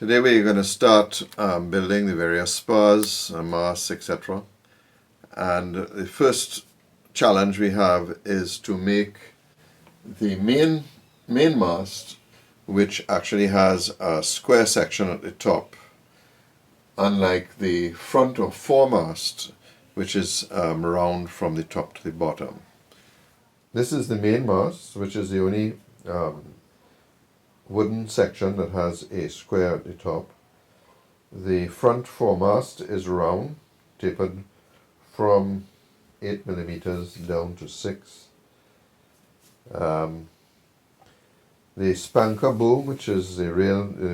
Today we're going to start building the various spars, masts, etc. And the first challenge we have is to make the main mast, which actually has a square section at the top, unlike the front or foremast, which is round from the top to the bottom. This is the main mast, which is the only wooden section that has a square at the top. The front foremast is round, tapered from 8 millimeters down to 6. The spanker boom, which is the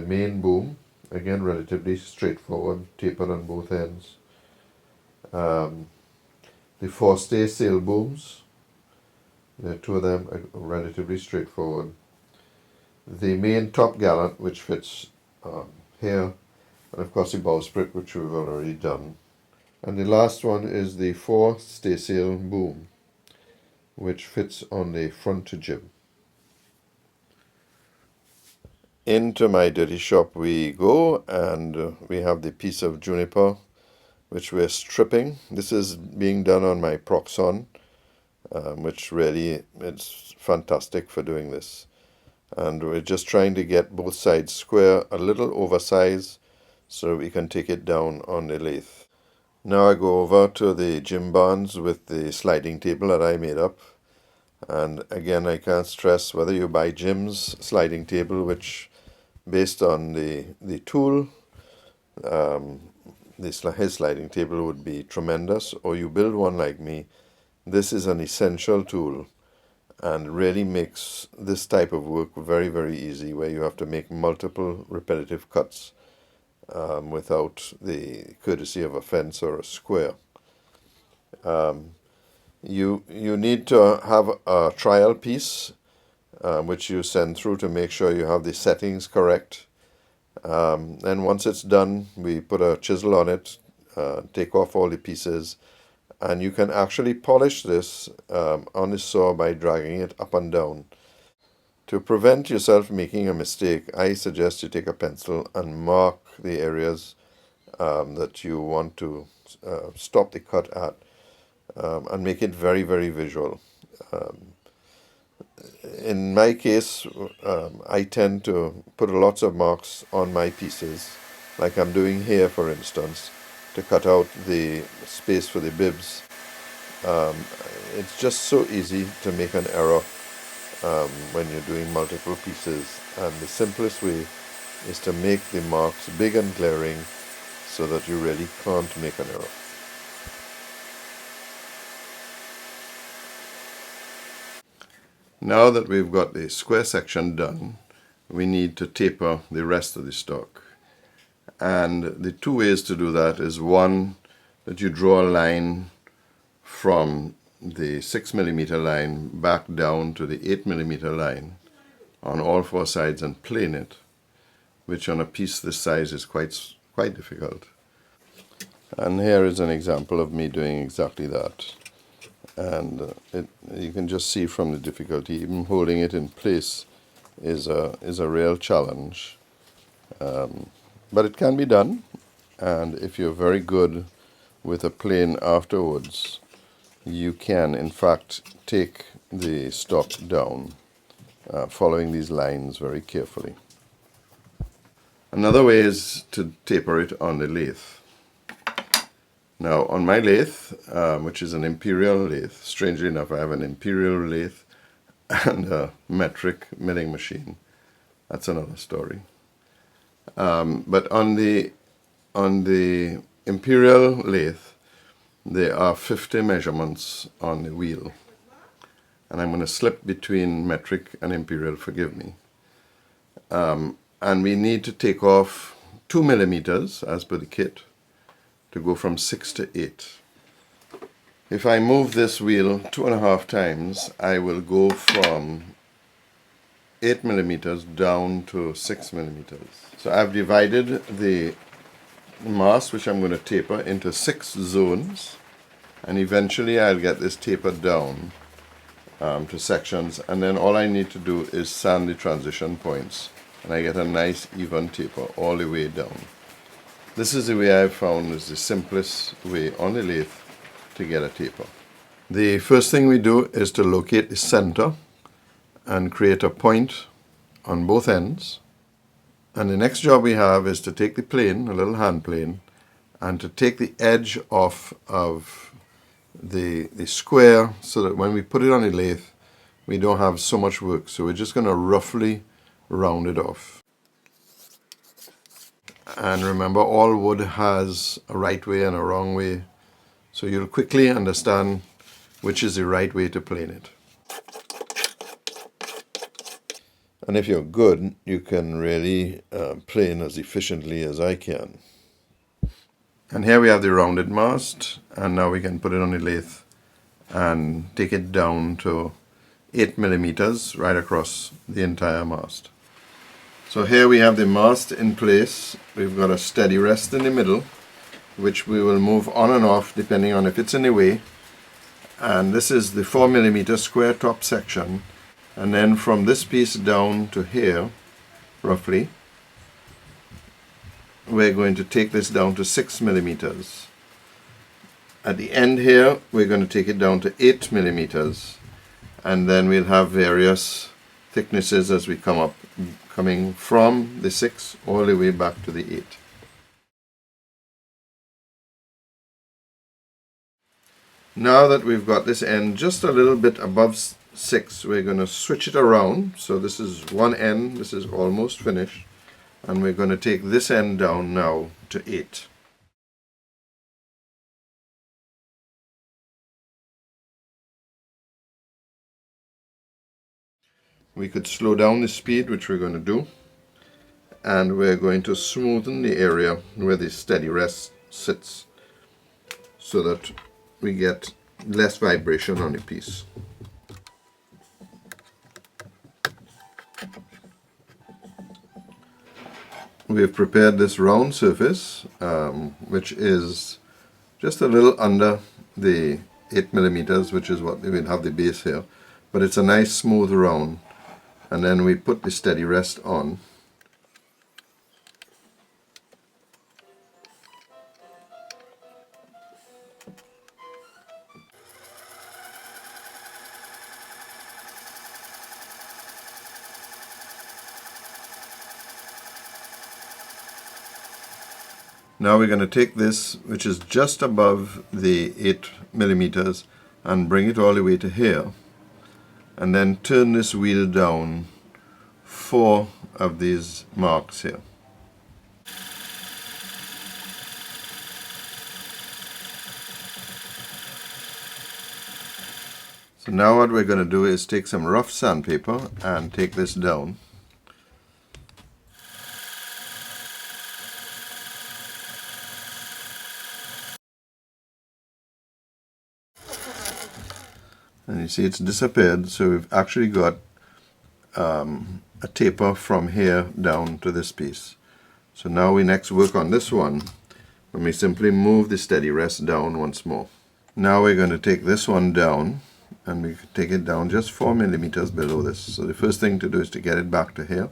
main boom, again relatively straightforward, tapered on both ends. The forestay sail booms, the two of them are relatively straightforward. The main top gallant, which fits here, and of course the bowsprit, which we've already done. And the last one is the fore staysail boom, which fits on the front jib. Into my dirty shop we go, and we have the piece of juniper which we're stripping. This is being done on my Proxon, which really is fantastic for doing this. And we're just trying to get both sides square, a little oversized, so we can take it down on the lathe. Now I go over to the gym barns with the sliding table that I made up. And again, I can't stress whether you buy Jim's sliding table, which based on the tool, his sliding table would be tremendous, or you build one like me. This is an essential tool and really makes this type of work very, very easy, where you have to make multiple repetitive cuts without the courtesy of a fence or a square. You need to have a trial piece which you send through to make sure you have the settings correct. And once it's done, we put a chisel on it, take off all the pieces, and you can actually polish this on the saw by dragging it up and down. To prevent yourself making a mistake, I suggest you take a pencil and mark the areas that you want to stop the cut at, and make it very, very visual. In my case, I tend to put lots of marks on my pieces, like I'm doing here, for instance, to cut out the space for the bibs. It's just so easy to make an error when you're doing multiple pieces, and the simplest way is to make the marks big and glaring so that you really can't make an error. Now that we've got the square section done, we need to taper the rest of the stock. And the two ways to do that is, one, that you draw a line from the 6 millimeter line back down to the 8 millimeter line on all four sides and plane it, which on a piece this size is quite difficult. And here is an example of me doing exactly that. And you can just see from the difficulty, even holding it in place is a real challenge. But it can be done, and if you're very good with a plane afterwards, you can in fact take the stock down, following these lines very carefully. Another way is to taper it on the lathe. Now on my lathe, which is an imperial lathe, strangely enough I have an imperial lathe and a metric milling machine. That's another story. But on the imperial lathe, there are 50 measurements on the wheel. And I'm going to slip between metric and imperial, forgive me. And we need to take off 2 millimeters, as per the kit, to go from 6 to 8. If I move this wheel 2.5 times, I will go from 8 millimeters down to 6 millimeters. So I've divided the mast, which I'm going to taper, into 6 zones, and eventually I'll get this tapered down to sections, and then all I need to do is sand the transition points and I get a nice even taper all the way down. This is the way I've found is the simplest way on the lathe to get a taper. The first thing we do is to locate the center and create a point on both ends. And the next job we have is to take the plane, a little hand plane, and to take the edge off of the square so that when we put it on the lathe, we don't have so much work. So we're just going to roughly round it off. And remember, all wood has a right way and a wrong way. So you'll quickly understand which is the right way to plane it. And if you're good, you can really plane as efficiently as I can. And here we have the rounded mast, and now we can put it on the lathe and take it down to 8 millimeters right across the entire mast. So here we have the mast in place. We've got a steady rest in the middle, which we will move on and off depending on if it's in the way. And this is the 4 millimeter square top section. And then from this piece down to here, roughly, we're going to take this down to 6 millimeters. At the end here, we're going to take it down to 8 millimeters. And then we'll have various thicknesses as we come up, coming from the 6 all the way back to the 8. Now that we've got this end just a little bit above 6, we're going to switch it around. So this is one end, this is almost finished, and we're going to take this end down now to 8. We could slow down the speed, which we're going to do, and we're going to smoothen the area where the steady rest sits so that we get less vibration on the piece. We have prepared this round surface, which is just a little under the 8 millimeters, which is what we will have the base here. But it's a nice smooth round. And then we put the steady rest on. Now we're going to take this, which is just above the 8 millimeters, and bring it all the way to here. And then turn this wheel down 4 of these marks here. So now what we're going to do is take some rough sandpaper and take this down. And you see it's disappeared, so we've actually got a taper from here down to this piece. So now we next work on this one, and we simply move the steady rest down once more. Now we're going to take this one down, and we take it down just 4 millimeters below this. So the first thing to do is to get it back to here.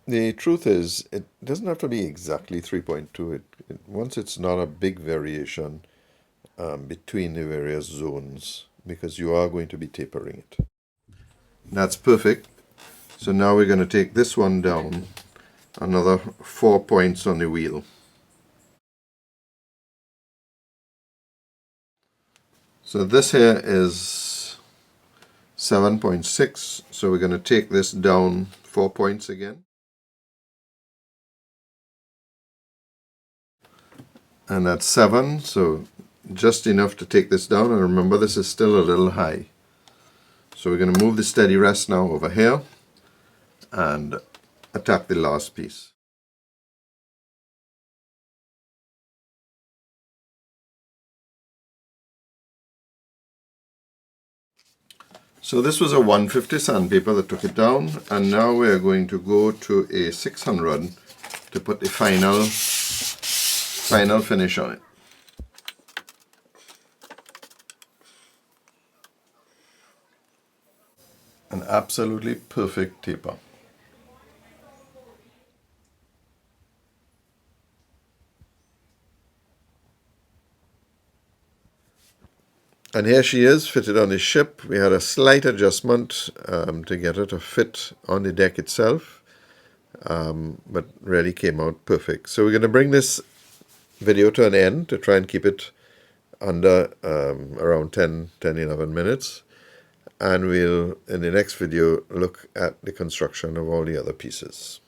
The truth is, it doesn't have to be exactly 3.2. Once it's not a big variation between the various zones, because you are going to be tapering it. That's perfect. So now we're going to take this one down another 4 points on the wheel. So this here is 7.6, so we're going to take this down 4 points again. And that's 7, so just enough to take this down, and remember this is still a little high. So we're going to move the steady rest now over here and attack the last piece. So this was a 150 sandpaper that took it down, and now we're going to go to a 600 to put the final finish on it. An absolutely perfect taper. And here she is, fitted on the ship. We had a slight adjustment to get her to fit on the deck itself, but really came out perfect. So we're going to bring this video to an end to try and keep it under around 11 minutes. And we'll, in the next video, look at the construction of all the other pieces.